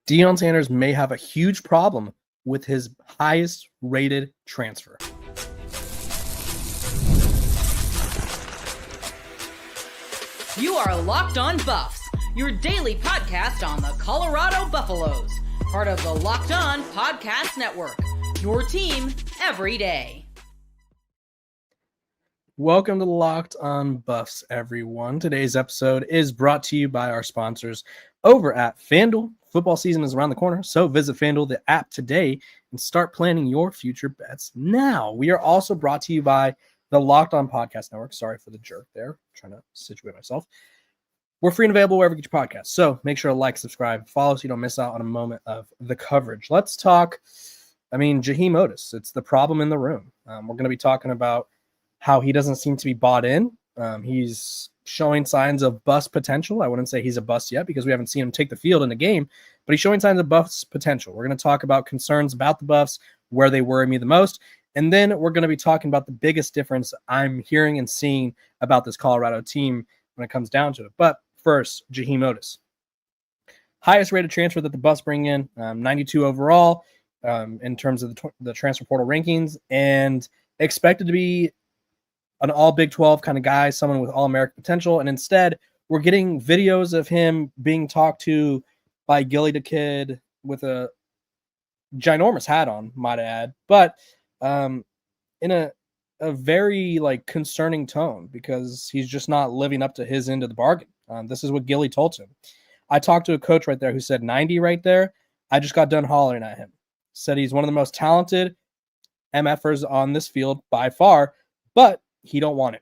Deion Sanders may have a huge problem with his highest rated transfer. You are Locked On Buffs, your daily podcast on the Colorado Buffaloes, part of the Locked On Podcast Network, your team every day. Welcome to Locked On Buffs, everyone. Today's episode is brought to you by our sponsors over at FanDuel. Football season is around the corner, so visit FanDuel, the app, today and start planning your future bets now. We are also brought to you by the Locked On Podcast Network. Sorry for the jerk there. I'm trying to situate myself. We're free and available wherever you get your podcasts, so make sure to like, subscribe, follow so you don't miss out on a moment of the coverage. Let's talk, Jaheim Otis. It's the problem in the room. We're going to be talking about how he doesn't seem to be bought in. He's showing signs of bust potential. I wouldn't say he's a bust yet because we haven't seen him take the field in a game, but he's showing signs of bust potential. We're going to talk about concerns about the Buffs, where they worry me the most, and then we're going to be talking about the biggest difference I'm hearing and seeing about this Colorado team when it comes down to it. But first, Jaheim Otis. Highest rated transfer that the Buffs bring in, 92 overall in terms of the transfer portal rankings, and expected to be an all Big 12 kind of guy, someone with all-American potential. And instead, we're getting videos of him being talked to by Gilly the Kid with a ginormous hat on, might I add, but in a very concerning tone because he's just not living up to his end of the bargain. This is what Gilly told him. I talked to a coach right there who said 90 right there. I just got done hollering at him. Said he's one of the most talented MFers on this field by far, but he don't want it.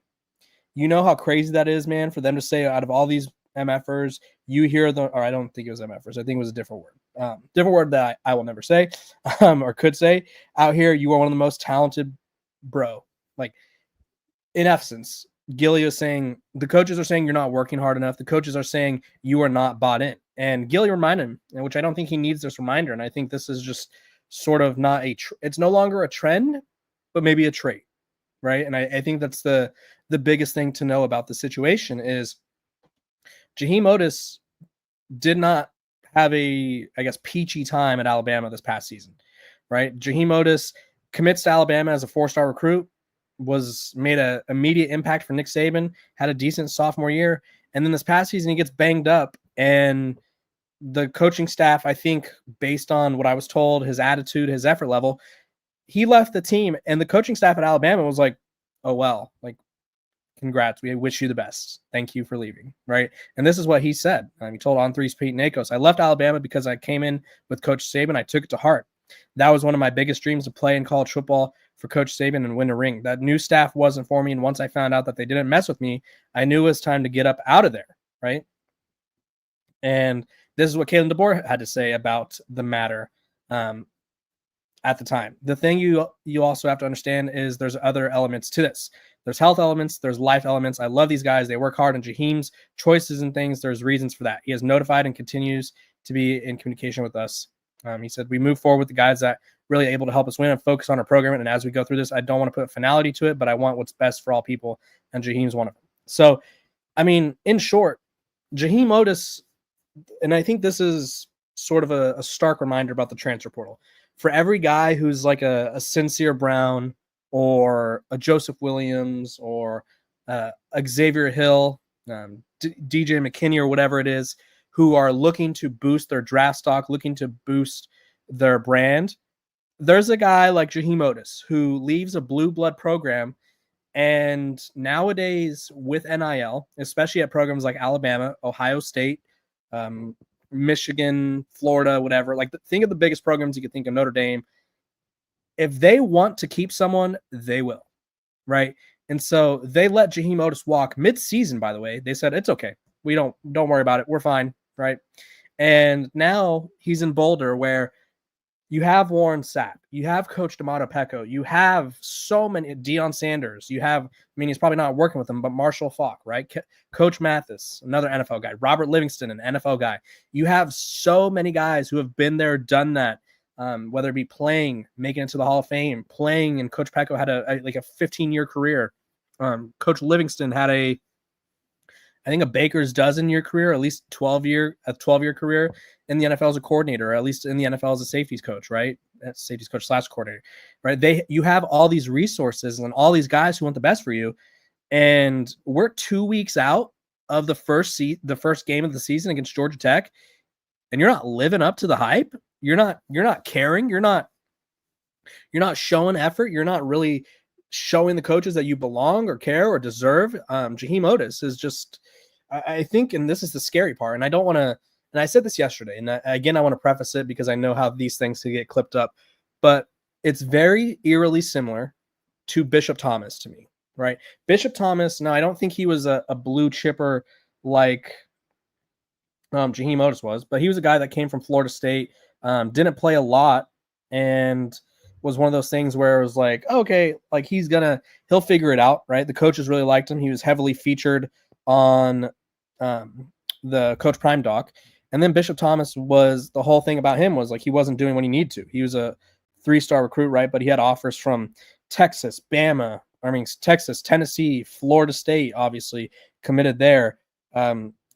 You know how crazy that is, man, for them to say out of all these MFers, you hear or I don't think it was MFers. I think it was a different word that I will never say or could say. Out here, you are one of the most talented, bro. In essence, Gilly is saying, the coaches are saying you're not working hard enough. The coaches are saying you are not bought in. And Gilly reminded him, which I don't think he needs this reminder. And I think this is just sort of not it's no longer a trend, but maybe a trait. Right. And I think that's the biggest thing to know about the situation is Jaheim Otis did not have a, peachy time at Alabama this past season. Right. Jaheim Otis commits to Alabama as a 4-star recruit, made an immediate impact for Nick Saban, had a decent sophomore year. And then this past season, he gets banged up. And the coaching staff, I think, based on what I was told, his attitude, his effort level, he left the team, and the coaching staff at Alabama was like, oh, well, congrats. We wish you the best. Thank you for leaving, right? And this is what he said. He told On3's Pete Nakos, I left Alabama because I came in with Coach Saban. I took it to heart. That was one of my biggest dreams, to play in college football for Coach Saban and win a ring. That new staff wasn't for me, and once I found out that they didn't mess with me, I knew it was time to get up out of there, right? And this is what Kalen DeBoer had to say about the matter at the time. The thing you also have to understand is there's other elements to this. There's health elements, there's life elements. I love these guys. They work hard on Jaheim's choices and things. There's reasons for that. He has notified and continues to be in communication with us. He said, we move forward with the guys that really able to help us win and focus on our program. And as we go through this, I don't want to put finality to it, but I want what's best for all people. And Jaheim's one of them. So, in short, Jaheim Otis, and I think this is sort of a stark reminder about the transfer portal. For every guy who's like a Sincere Brown or a Joseph Williams or Xavier Hill, DJ McKinney or whatever it is, who are looking to boost their draft stock, looking to boost their brand, there's a guy like Jaheim Otis who leaves a blue blood program, and nowadays with NIL, especially at programs like Alabama, Ohio State, Michigan, Florida, whatever. Think of the biggest programs you could think of, Notre Dame. If they want to keep someone, they will, right? And so they let Jaheim Otis walk mid-season, by the way. They said, it's okay. We don't worry about it. We're fine, right? And now he's in Boulder where you have Warren Sapp, you have Coach D'Amato Pecco, you have so many, Deion Sanders, you have, he's probably not working with him, but Marshall Faulk, right? Coach Mathis, another NFL guy, Robert Livingston, an NFL guy. You have so many guys who have been there, done that, whether it be playing, making it to the Hall of Fame, playing, and Coach Pecco had a 15-year career. Coach Livingston had a I think a Baker's dozen year career, at least 12-year career in the NFL as a coordinator, or at least in the NFL as a safeties coach, right? That's safeties coach / coordinator, right? You have all these resources and all these guys who want the best for you. And we're 2 weeks out of the first game of the season against Georgia Tech, and you're not living up to the hype. You're not caring. You're not showing effort. You're not really showing the coaches that you belong or care or deserve. Jaheim Otis is just, I think, and this is the scary part, and I don't want to, and I said this yesterday, and again, I want to preface it because I know how these things can get clipped up, but it's very eerily similar to Bishop Thomas to me, right? Bishop Thomas, now I don't think he was a blue chipper like Jaheim Otis was, but he was a guy that came from Florida State, didn't play a lot, and was one of those things where it was like, okay, like he'll figure it out, right? The coaches really liked him. He was heavily featured on the Coach Prime doc. And then Bishop Thomas was, the whole thing about him was like he wasn't doing what he needed to. He was a 3-star recruit, right? But he had offers from Texas, Texas, Tennessee, Florida State, obviously committed there.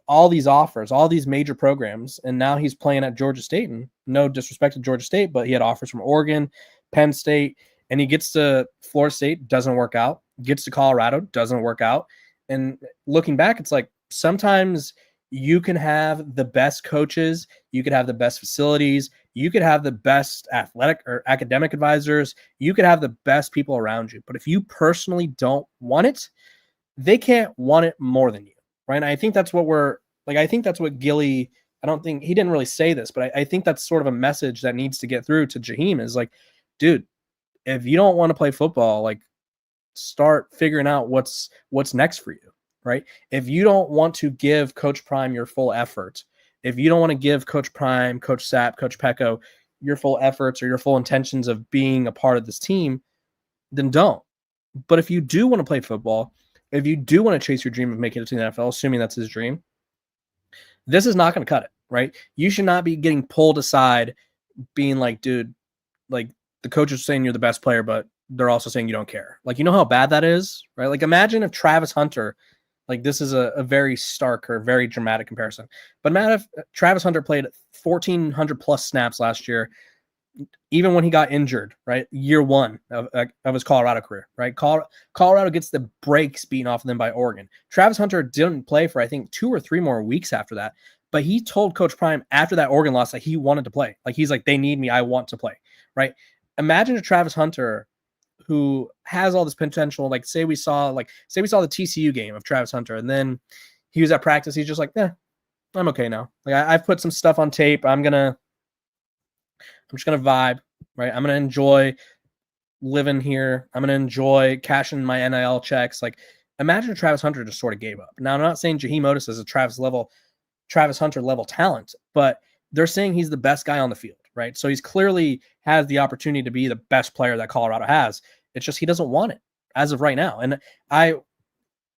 All these offers, all these major programs, and now he's playing at Georgia State. And no disrespect to Georgia State, but he had offers from Oregon, Penn State, and he gets to Florida State, doesn't work out. Gets to Colorado, doesn't work out. And looking back, it's like sometimes you can have the best coaches, you could have the best facilities, you could have the best athletic or academic advisors, you could have the best people around you. But if you personally don't want it, they can't want it more than you, right? And I think that's what I think that's what Gilly, I don't think, he didn't really say this, but I think that's sort of a message that needs to get through to Jaheim is like, dude, if you don't want to play football, like start figuring out what's next for you, right? If you don't want to give Coach Prime your full effort, if you don't want to give Coach Prime, Coach Sapp, Coach Pecco your full efforts or your full intentions of being a part of this team, then don't. But if you do want to play football, if you do want to chase your dream of making it to the NFL, assuming that's his dream, this is not going to cut it, right? You should not be getting pulled aside being like, dude, like the coach is saying you're the best player, but they're also saying you don't care. Like, you know how bad that is, right? Like, imagine if Travis Hunter, like this is a very stark or very dramatic comparison, but imagine if Travis Hunter played 1,400 plus snaps last year, even when he got injured, right? Year one of his Colorado career, right? Colorado gets the brakes beaten off of them by Oregon. Travis Hunter didn't play for, I think, 2 or 3 more weeks after that, but he told Coach Prime after that Oregon loss that he wanted to play. Like, he's like, they need me. I want to play, right? Imagine a Travis Hunter who has all this potential. Like, say we saw the TCU game of Travis Hunter, and then he was at practice. He's just like, I'm okay now. Like, I've put some stuff on tape. I'm just going to vibe, right? I'm going to enjoy living here. I'm going to enjoy cashing my NIL checks. Like, imagine if Travis Hunter just sort of gave up. Now, I'm not saying Jaheim Otis is a Travis Hunter level talent, but they're saying he's the best guy on the field, right? So he's clearly has the opportunity to be the best player that Colorado has. It's just he doesn't want it as of right now. And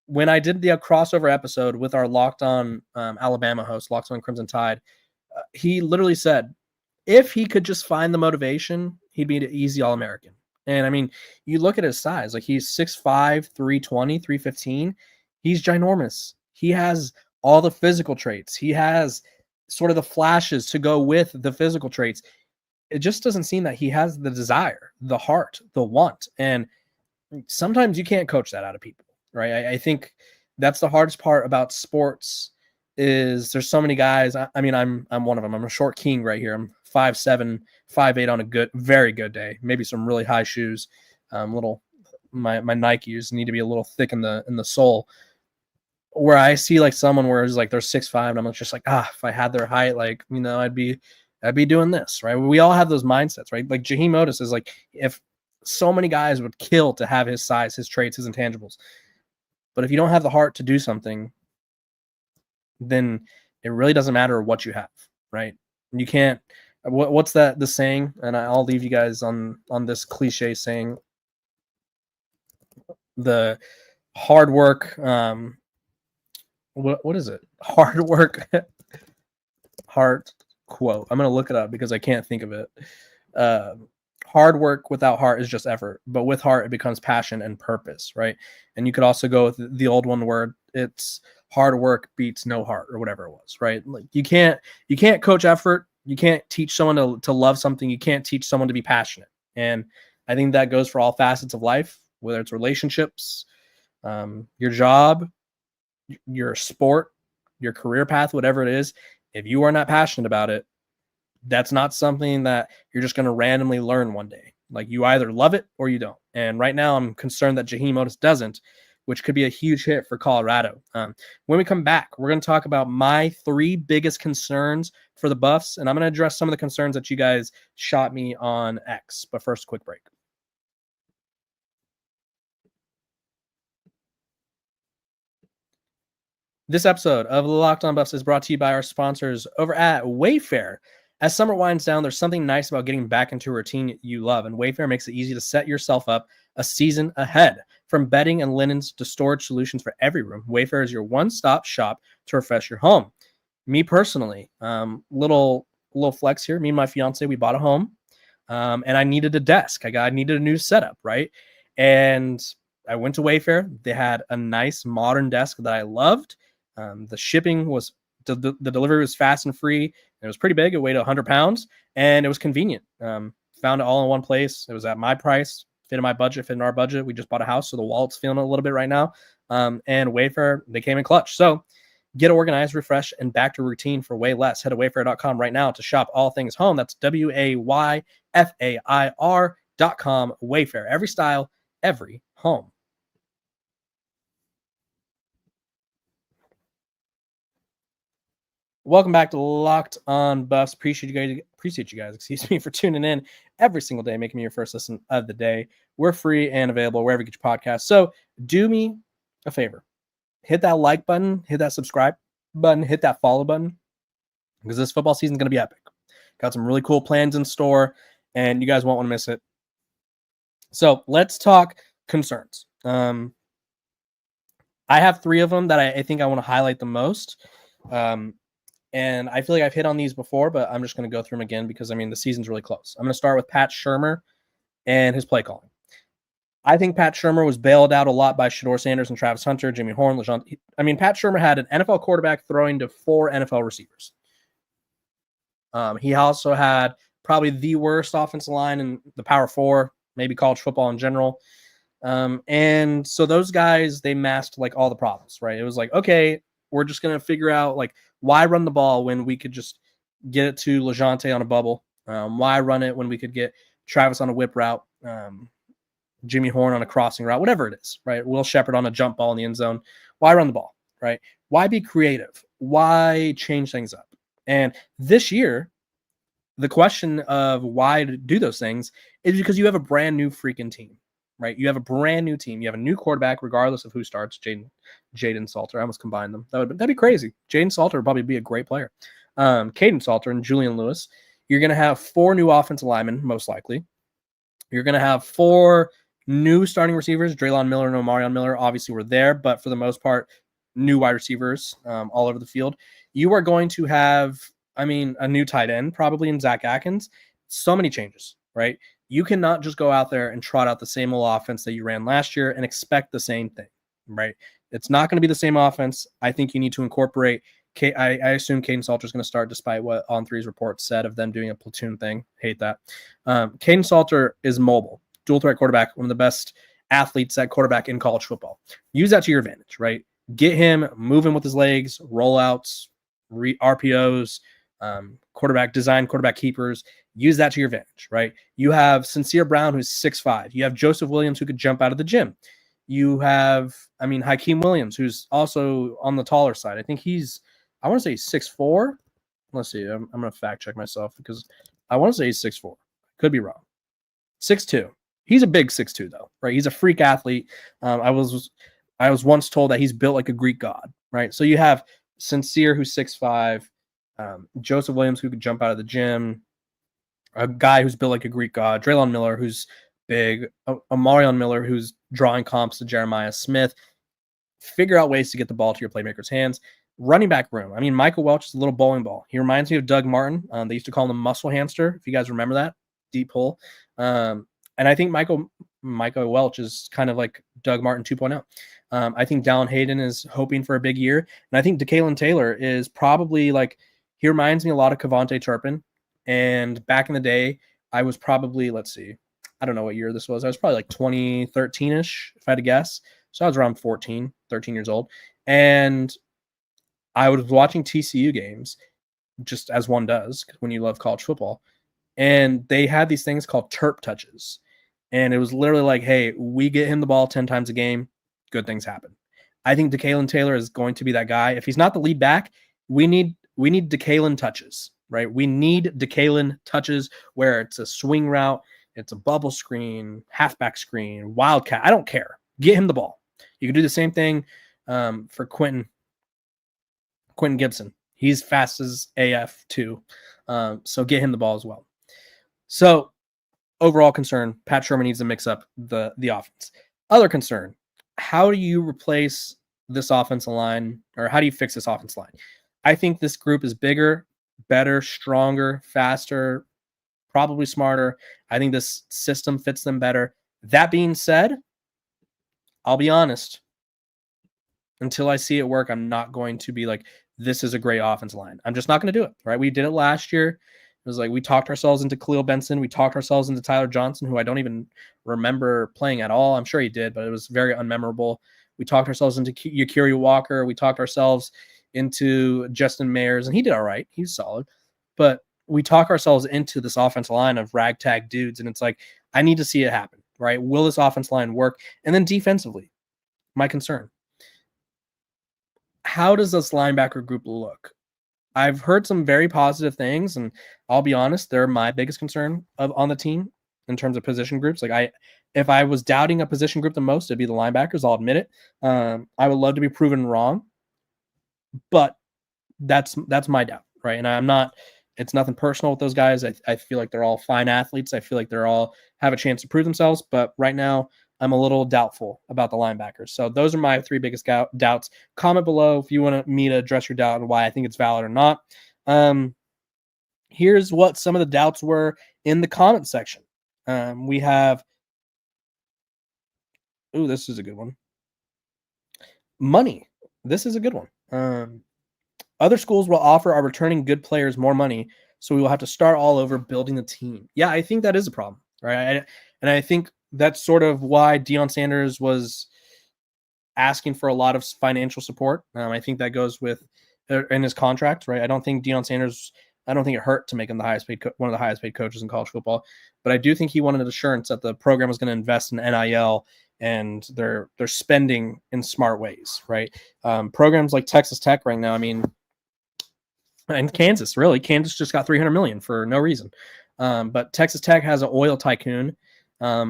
when I did the crossover episode with our Locked On Alabama host, Locked On Crimson Tide, he literally said, if he could just find the motivation, he'd be an easy All-American. And I mean, you look at his size, like he's 6'5", 320, 315. He's ginormous. He has all the physical traits. He has sort of the flashes to go with the physical traits. It just doesn't seem that he has the desire, the heart, the want. And sometimes you can't coach that out of people, right? I think that's the hardest part about sports is there's so many guys. I mean, I'm one of them. I'm a short king right here. I'm 5'7", 5'8" on a very good day. Maybe some really high shoes. My Nikes need to be a little thick in the sole. Where I see like someone where it's like they're 6'5", and I'm just like, if I had their height, like, you know, I'd be doing this, right? We all have those mindsets, right? Like Jaheim Otis is like, if so many guys would kill to have his size, his traits, his intangibles. But if you don't have the heart to do something, then it really doesn't matter what you have, right? You can't. What's the saying? And I'll leave you guys on this cliche saying. The hard work. What is it? Hard work. Heart quote. I'm gonna look it up because I can't think of it. Hard work without heart is just effort, but with heart it becomes passion and purpose, right? And you could also go with the old one where it's hard work beats no heart or whatever it was, right? Like you can't coach effort. You can't teach someone to love something. You can't teach someone to be passionate. And I think that goes for all facets of life, whether it's relationships, your job, your sport, your career path, whatever it is. If you are not passionate about it, that's not something that you're just going to randomly learn one day. Like you either love it or you don't. And right now I'm concerned that Jaheim Otis doesn't, which could be a huge hit for Colorado. When we come back, we're going to talk about my 3 biggest concerns for the Buffs, and I'm going to address some of the concerns that you guys shot me on X. But first, a quick break. This episode of Locked On Buffs is brought to you by our sponsors over at Wayfair. As summer winds down, there's something nice about getting back into a routine you love, and Wayfair makes it easy to set yourself up a season ahead. From bedding and linens to storage solutions for every room, Wayfair is your one-stop shop to refresh your home. Me personally, little flex here. Me and my fiance, we bought a home, and I needed a desk. I needed a new setup, right? And I went to Wayfair. They had a nice modern desk that I loved. The shipping was the delivery was fast and free. And it was pretty big. It weighed 100 pounds, and it was convenient. Found it all in one place. It was at my price, fit in my budget, fit in our budget. We just bought a house, so the wallet's feeling it a little bit right now. And Wayfair, they came in clutch. So get organized, refresh, and back to routine for way less. Head to wayfair.com right now to shop all things home. That's WAYFAIR.com. Wayfair. Every style, every home. Welcome back to Locked On Buffs. Appreciate you guys, for tuning in every single day, making me your first listen of the day. We're free and available wherever you get your podcasts. So do me a favor. Hit that like button, hit that subscribe button, hit that follow button, because this football season is going to be epic. Got some really cool plans in store, and you guys won't want to miss it. So let's talk concerns. I have 3 of them that I think I want to highlight the most. And I feel like I've hit on these before, but I'm just going to go through them again because, the season's really close. I'm going to start with Pat Shurmer and his play calling. I think Pat Shurmer was bailed out a lot by Deion Sanders and Travis Hunter, Jimmy Horn, LeJean. Pat Shurmer had an NFL quarterback throwing to 4 NFL receivers. He also had probably the worst offensive line in the Power 4, maybe college football in general. And so those guys, they masked like all the problems, right? It was like, okay, we're just going to figure out like why run the ball when we could just get it to LeJean on a bubble? Why run it when we could get Travis on a whip route, Jimmy Horn on a crossing route, whatever it is, right? Will Shepherd on a jump ball in the end zone. Why run the ball, right? Why be creative? Why change things up? And this year, the question of why to do those things is because you have a brand new freaking team, right? You have a brand new team. You have a new quarterback, regardless of who starts. Jaden Salter. I almost combined them. That'd be crazy. Jaden Salter would probably be a great player. Caden Salter and Julian Lewis. You're going to have 4 new offensive linemen, most likely. You're going to have 4 new starting receivers. Draylon Miller and Omarion Miller obviously were there, but for the most part, new wide receivers all over the field. You are going to have, a new tight end, probably in Zach Atkins. So many changes, right? You cannot just go out there and trot out the same old offense that you ran last year and expect the same thing, right? It's not going to be the same offense. I think you need to incorporate. I assume Caden Salter is going to start, despite what On Three's report said of them doing a platoon thing. Hate that. Caden Salter is mobile, dual threat quarterback, one of the best athletes at quarterback in college football. Use that to your advantage, right? Get him moving with his legs, rollouts, RPOs, quarterback design, quarterback keepers. Use that to your advantage, right? You have Sincere Brown, who's 6'5". You have Joseph Williams, who could jump out of the gym. You have, Hakeem Williams, who's also on the taller side. I think I want to say he's 6'4". Let's see. I'm going to fact check myself because I want to say he's 6'4". Could be wrong. 6'2". He's a big 6'2", though, right? He's a freak athlete. I was once told that he's built like a Greek god, right? So you have Sincere, who's 6'5", Joseph Williams, who could jump out of the gym, a guy who's built like a Greek god, Draylon Miller, who's big, Omarion Miller, who's drawing comps to Jeremiah Smith. Figure out ways to get the ball to your playmakers' hands. Running back room. Michael Welch is a little bowling ball. He reminds me of Doug Martin. They used to call him the muscle hamster, if you guys remember that. Deep pull. And I think Michael Welch is kind of like Doug Martin 2.0. I think Dallin Hayden is hoping for a big year. And I think DeKalen Taylor is probably like, he reminds me a lot of Kevontae Turpin. And back in the day, I was probably, let's see, I don't know what year this was. I was probably like 2013-ish, if I had to guess. So I was around 13 years old. And I was watching TCU games, just as one does when you love college football. And they had these things called Terp touches. And it was literally like, hey, we get him the ball 10 times a game, good things happen. I think DeKalen Taylor is going to be that guy. If he's not the lead back, we need DeKalen touches, right? We need DeKalen touches where it's a swing route, it's a bubble screen, halfback screen, wildcat. I don't care. Get him the ball. You can do the same thing for Quentin Gibson. He's fast as AF too. So get him the ball as well. So overall concern, Pat Shurmur needs to mix up the offense. Other concern, how do you replace this offensive line, or how do you fix this offensive line? I think this group is bigger, better, stronger, faster, probably smarter. I think this system fits them better. That being said, I'll be honest. Until I see it work, I'm not going to be like, this is a great offensive line. I'm just not going to do it, right? We did it last year. It was like we talked ourselves into Khalil Benson. We talked ourselves into Tyler Johnson, who I don't even remember playing at all. I'm sure he did, but it was very unmemorable. We talked ourselves into Yakiri Walker. We talked ourselves into Justin Mayers, and he did all right. He's solid. But we talk ourselves into this offensive line of ragtag dudes, and it's like, I need to see it happen, right? Will this offensive line work? And then defensively, my concern. How does this linebacker group look? I've heard some very positive things, and I'll be honest, they're my biggest concern on the team in terms of position groups. Like if I was doubting a position group the most, it'd be the linebackers. I'll admit it. I would love to be proven wrong, but that's my doubt, right? And I'm not. It's nothing personal with those guys. I feel like they're all fine athletes. I feel like they're all have a chance to prove themselves. But right now, I'm a little doubtful about the linebackers. So those are my three biggest doubts. Comment below if you want me to address your doubt and why I think it's valid or not. Here's what some of the doubts were in the comment section. We have, this is a good one. Money. This is a good one. Other schools will offer our returning good players more money, so we will have to start all over building the team. Yeah, I think that is a problem, right? And I think that's sort of why Deion Sanders was asking for a lot of financial support. I think that goes with in his contract, right? I don't think Deion Sanders, I don't think it hurt to make him the highest paid, one of the highest paid coaches in college football. But I do think he wanted assurance that the program was going to invest in NIL and they're spending in smart ways, right? Programs like Texas Tech right now, I mean, and Kansas just got $300 million for no reason. But Texas Tech has an oil tycoon.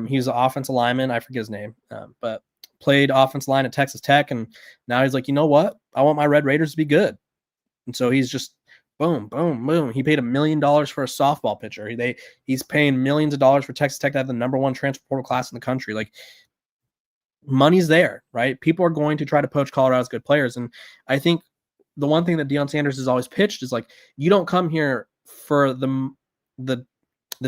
He's an offensive lineman. I forget his name, but played offensive line at Texas Tech. And now he's like, you know what? I want my Red Raiders to be good. And so he's just boom, boom, boom. He paid $1 million for a softball pitcher. He's paying millions of dollars for Texas Tech to have the #1 transfer portal class in the country. Like, money's there, right? People are going to try to poach Colorado's good players. And I think the one thing that Deion Sanders has always pitched is like, you don't come here for the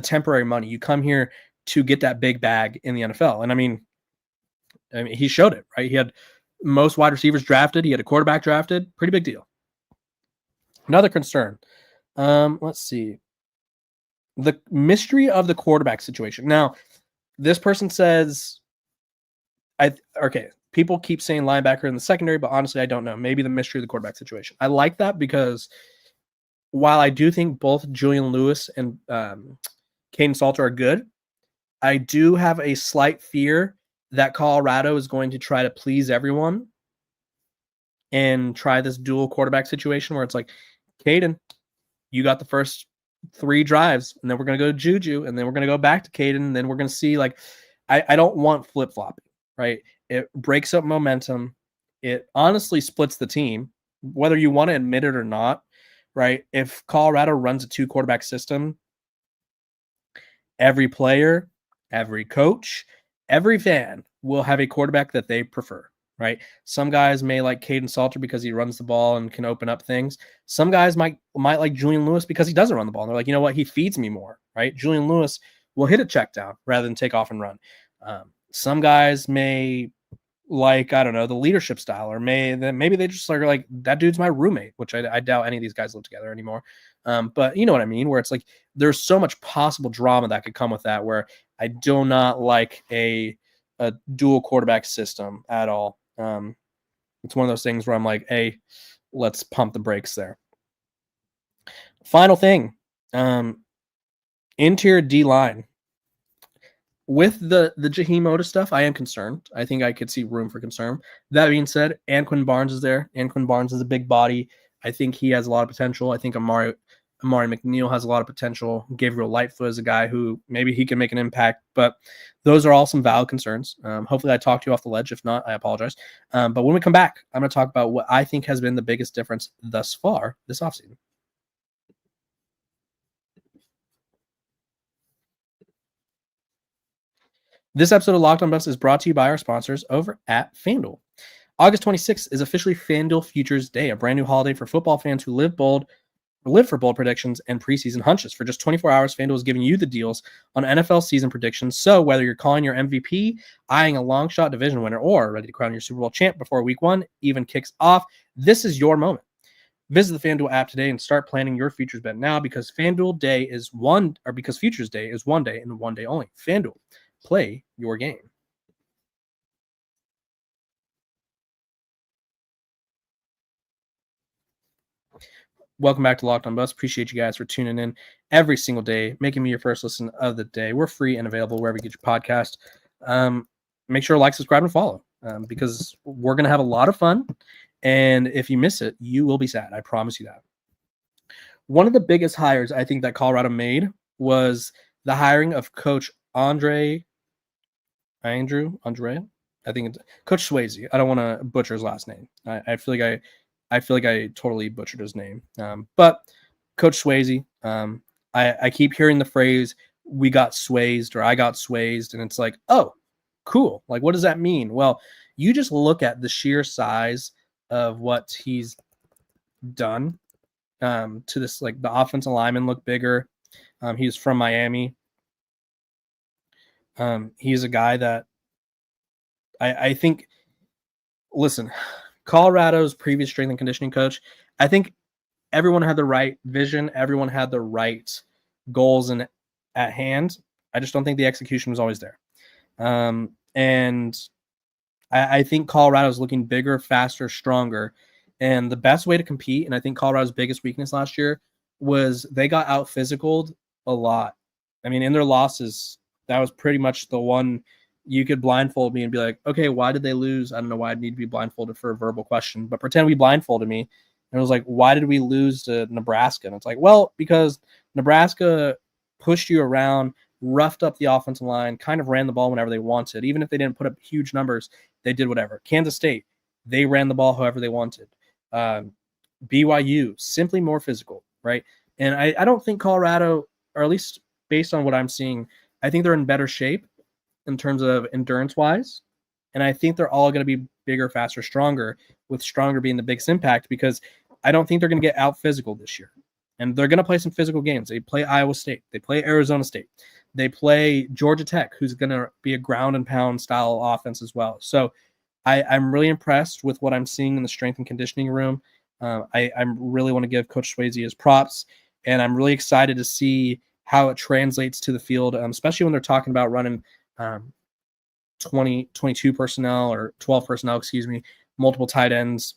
temporary money. You come here to get that big bag in the NFL. And I mean, he showed it, right? He had most wide receivers drafted. He had a quarterback drafted. Pretty big deal. Another concern. Let's see. The mystery of the quarterback situation. Now, this person says, people keep saying linebacker in the secondary, but honestly, I don't know. Maybe the mystery of the quarterback situation. I like that because while I do think both Julian Lewis and Caden Salter are good, I do have a slight fear that Colorado is going to try to please everyone and try this dual quarterback situation where it's like, Caden, you got the first 3 drives, and then we're going to go to Juju, and then we're going to go back to Caden, and then we're going to see, like, I don't want flip-flopping, right? It breaks up momentum. It honestly splits the team, whether you want to admit it or not, right? If Colorado runs a 2-quarterback system, every player, every coach, every fan will have a quarterback that they prefer, right? Some guys may like Caden Salter because he runs the ball and can open up things. Some guys might like Julian Lewis because he doesn't run the ball. And they're like, you know what? He feeds me more, right? Julian Lewis will hit a check down rather than take off and run. Some guys may like, I don't know, the leadership style, or maybe they just are like, that dude's my roommate, which I doubt any of these guys live together anymore. But you know what I mean, where it's like there's so much possible drama that could come with that, where I do not like a dual quarterback system at all. It's one of those things where I'm like, hey, let's pump the brakes there. Final thing, interior D line. With the Jaheim Otis stuff, I am concerned. I think I could see room for concern. That being said, Anquan Barnes is there. Anquan Barnes is a big body. I think he has a lot of potential. I think Amari McNeil has a lot of potential. Gabriel Lightfoot is a guy who maybe he can make an impact. But those are all some valid concerns. Hopefully I talked you off the ledge. If not, I apologize. But when we come back, I'm going to talk about what I think has been the biggest difference thus far this offseason. This episode of Locked On Buffs is brought to you by our sponsors over at FanDuel. August 26th is officially FanDuel Futures Day, a brand new holiday for football fans who live for bold predictions and preseason hunches. For just 24 hours, FanDuel is giving you the deals on NFL season predictions. So whether you're calling your MVP, eyeing a long shot division winner, or ready to crown your Super Bowl champ before week one even kicks off, this is your moment. Visit the FanDuel app today and start planning your futures bet now, because Futures Day is one day and one day only. FanDuel. Play your game. Welcome back to Locked On Buffs. Appreciate you guys for tuning in every single day, making me your first listen of the day. We're free and available wherever you get your podcast. Make sure to like, subscribe, and follow, because we're going to have a lot of fun. And if you miss it, you will be sad. I promise you that. One of the biggest hires I think that Colorado made was the hiring of Coach Andrea. I think it's Coach Swayze. I don't want to butcher his last name. I feel like I totally butchered his name. But Coach Swayze, I keep hearing the phrase, we got swayzed, or I got swayzed. And it's like, oh, cool. Like, what does that mean? Well, you just look at the sheer size of what he's done to this, like the offensive linemen look bigger. He's from Miami. He's a guy that I think, listen, Colorado's previous strength and conditioning coach, I think everyone had the right vision. Everyone had the right goals at hand. I just don't think the execution was always there. And I think Colorado's looking bigger, faster, stronger. And the best way to compete, and I think Colorado's biggest weakness last year, was they got out-physicaled a lot. I mean, in their losses, that was pretty much the one you could blindfold me and be like, okay, why did they lose? I don't know why I'd need to be blindfolded for a verbal question, but pretend we blindfolded me. And it was like, why did we lose to Nebraska? And it's like, well, because Nebraska pushed you around, roughed up the offensive line, kind of ran the ball whenever they wanted. Even if they didn't put up huge numbers, they did whatever. Kansas State, they ran the ball however they wanted. BYU, simply more physical, right? And I don't think Colorado, or at least based on what I'm seeing, I think they're in better shape in terms of endurance-wise. And I think they're all going to be bigger, faster, stronger, with stronger being the biggest impact, because I don't think they're going to get out physical this year. And they're going to play some physical games. They play Iowa State. They play Arizona State. They play Georgia Tech, who's going to be a ground and pound style offense as well. So I'm really impressed with what I'm seeing in the strength and conditioning room. I really want to give Coach Swayze his props, and I'm really excited to see how it translates to the field, especially when they're talking about running 22 personnel or 12 personnel, multiple tight ends,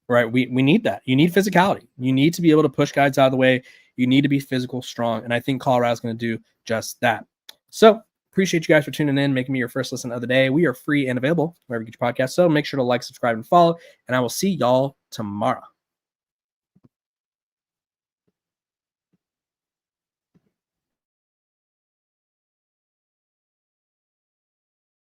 right? We need that. You need physicality. You need to be able to push guys out of the way. You need to be physical, strong, and I think Colorado's going to do just that. So appreciate you guys for tuning in, making me your first listen of the day. We are free and available wherever you get your podcast, so make sure to like, subscribe, and follow, and I will see y'all tomorrow.